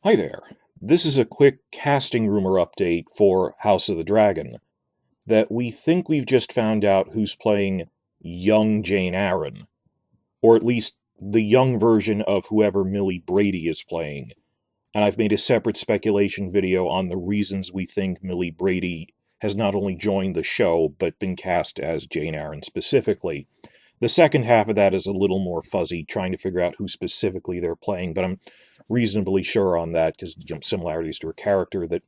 Hi there. This is a quick casting rumor update for House of the Dragon, that we think we've just found out who's playing young Jeyne Arryn, or at least the young version of whoever Millie Brady is playing. And I've made a separate speculation video on the reasons we think Millie Brady has not only joined the show, but been cast as Jeyne Arryn specifically. The second half of that is a little more fuzzy, trying to figure out who specifically they're playing, but I'm reasonably sure on that because similarities to her character, that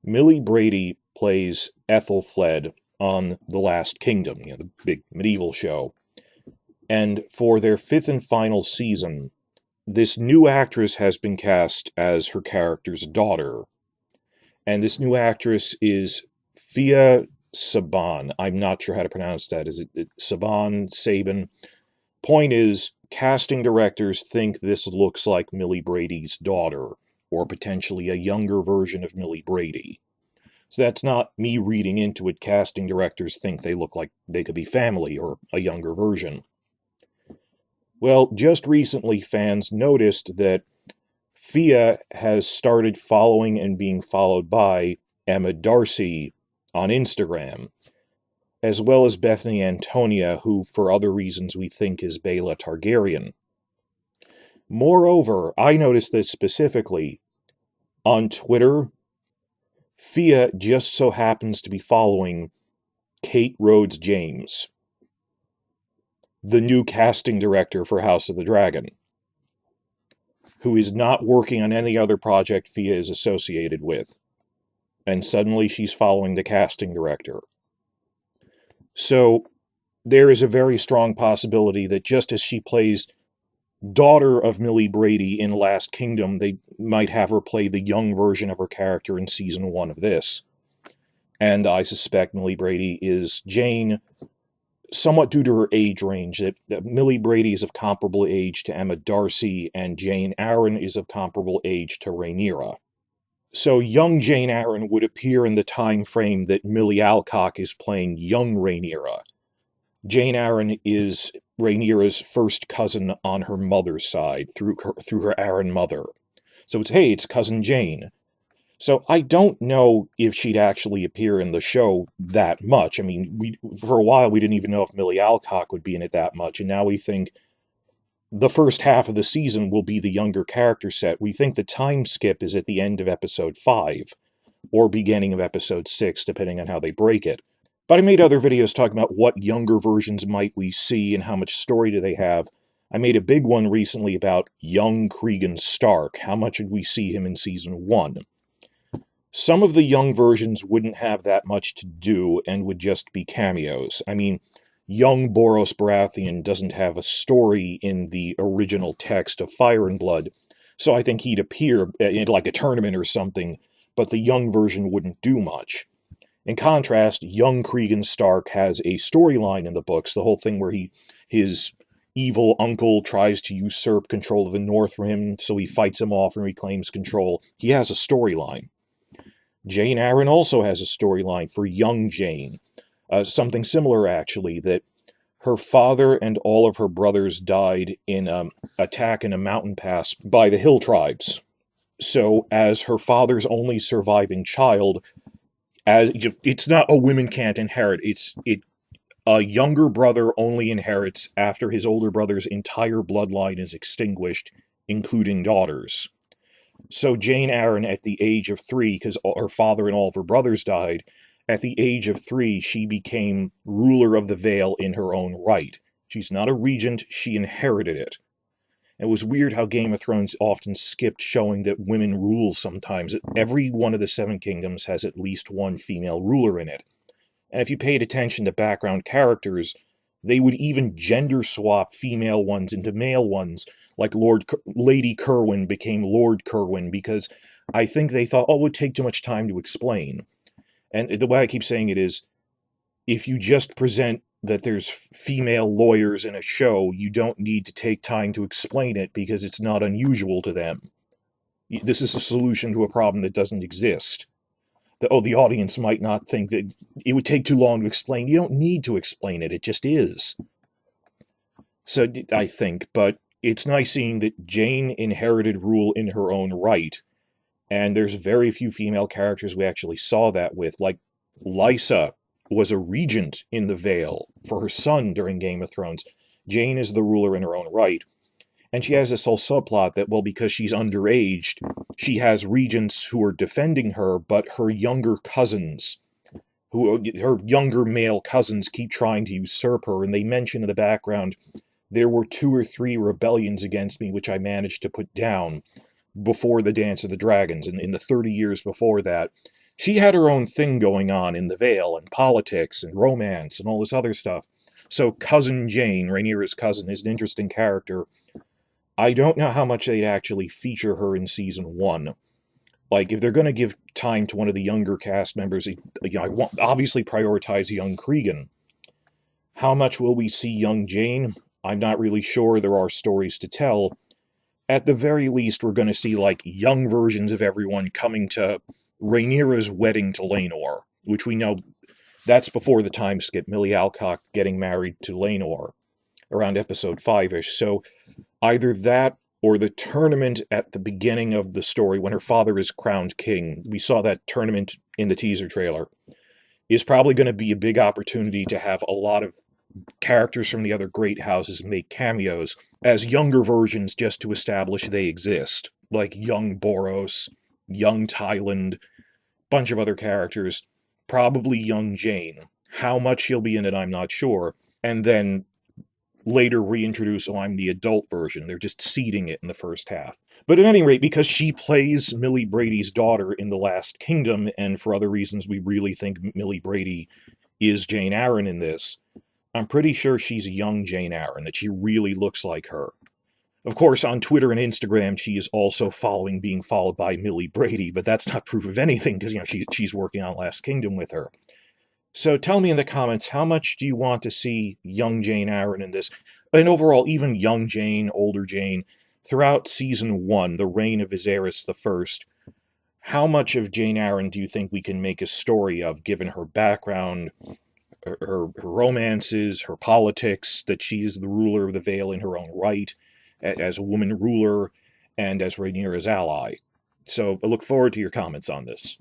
Millie Brady plays Ethelfled on The Last Kingdom, the big medieval show. And for their fifth and final season, this new actress has been cast as her character's daughter. And this new actress is Phia Saban. I'm not sure how to pronounce that. Is it Saban? Saban? Point is, casting directors think this looks like Millie Brady's daughter, or potentially a younger version of Millie Brady. So that's not me reading into it. Casting directors think they look like they could be family, or a younger version. Well, just recently fans noticed that Phia has started following and being followed by Emma Darcy on Instagram, as well as Bethany Antonia, who for other reasons we think is Baela Targaryen. Moreover, I noticed this specifically on Twitter. Phia just so happens to be following Kate Rhodes James, the new casting director for House of the Dragon, who is not working on any other project Phia is associated with. And suddenly she's following the casting director. So there is a very strong possibility that just as she plays daughter of Millie Brady in Last Kingdom, they might have her play the young version of her character in season 1 of this. And I suspect Millie Brady is Jeyne, somewhat due to her age range, that Millie Brady is of comparable age to Emma Darcy, and Jeyne Arryn is of comparable age to Rhaenyra. So young Jeyne Arryn would appear in the time frame that Millie Alcock is playing young Rhaenyra. Jeyne Arryn is Rhaenyra's first cousin on her mother's side, through her Arryn mother. So it's cousin Jeyne. So I don't know if she'd actually appear in the show that much. I mean, for a while we didn't even know if Millie Alcock would be in it that much, and now we think the first half of the season will be the younger character set. We think the time skip is at the end of episode 5, or beginning of episode 6, depending on how they break it. But I made other videos talking about what younger versions might we see and how much story do they have. I made a big one recently about young Cregan Stark. How much would we see him in season 1? Some of the young versions wouldn't have that much to do and would just be cameos. I mean, young Boros Baratheon doesn't have a story in the original text of Fire and Blood, so I think he'd appear in like a tournament or something, but the young version wouldn't do much. In contrast, young Cregan Stark has a storyline in the books, the whole thing where his evil uncle tries to usurp control of the North from him, so he fights him off and reclaims control. He has a storyline. Jeyne Arryn also has a storyline for young Jeyne. Something similar, actually, that her father and all of her brothers died in an attack in a mountain pass by the Hill tribes. So, as her father's only surviving child, it's not a women can't inherit. A younger brother only inherits after his older brother's entire bloodline is extinguished, including daughters. So Jeyne Arryn, at the age of 3, because her father and all of her brothers died, at the age of 3, she became ruler of the Vale in her own right. She's not a regent, she inherited it. It was weird how Game of Thrones often skipped showing that women rule sometimes. Every one of the 7 kingdoms has at least one female ruler in it. And if you paid attention to background characters, they would even gender swap female ones into male ones, like Lady Kerwin became Lord Kerwin, because I think they thought, it would take too much time to explain. And the way I keep saying it is, if you just present that there's female lawyers in a show, you don't need to take time to explain it because it's not unusual to them. This is a solution to a problem that doesn't exist. The audience might not think that it would take too long to explain. You don't need to explain it. It just is. So I think, but it's nice seeing that Jeyne inherited rule in her own right, And there's very few female characters we actually saw that with. Like, Lysa was a regent in the Vale for her son during Game of Thrones. Jeyne is the ruler in her own right. And she has this whole subplot that, well, because she's underaged, she has regents who are defending her, but her younger cousins, her younger male cousins, keep trying to usurp her. And they mention in the background, there were 2 or 3 rebellions against me which I managed to put down before the Dance of the Dragons, and in the 30 years before that. She had her own thing going on in the Vale, and politics, and romance, and all this other stuff. So Cousin Jeyne, Rhaenyra's cousin, is an interesting character. I don't know how much they'd actually feature her in season 1. Like, if they're going to give time to one of the younger cast members, I want obviously prioritize young Cregan. How much will we see young Jeyne? I'm not really sure. There are stories to tell. At the very least, we're going to see, like, young versions of everyone coming to Rhaenyra's wedding to Laenor, which we know that's before the time skip, Millie Alcock getting married to Laenor around episode 5-ish. So either that or the tournament at the beginning of the story when her father is crowned king. We saw that tournament in the teaser trailer. Is probably going to be a big opportunity to have a lot of characters from the other great houses make cameos as younger versions just to establish they exist. Like young Boros, young Tyland, bunch of other characters, probably young Jeyne. How much she'll be in it, I'm not sure. And then later reintroduce, I'm the adult version. They're just seeding it in the first half. But at any rate, because she plays Millie Brady's daughter in The Last Kingdom, and for other reasons we really think Millie Brady is Jeyne Arryn in this, I'm pretty sure she's young Jeyne Arryn, that she really looks like her. Of course, on Twitter and Instagram, she is also being followed by Millie Brady, but that's not proof of anything, because, she's working on Last Kingdom with her. So tell me in the comments, how much do you want to see young Jeyne Arryn in this? And overall, even young Jeyne, older Jeyne, throughout Season 1, the reign of Viserys I, how much of Jeyne Arryn do you think we can make a story of, given her background, her romances, her politics, that she is the ruler of the Vale in her own right, as a woman ruler, and as Rhaenyra's ally? So I look forward to your comments on this.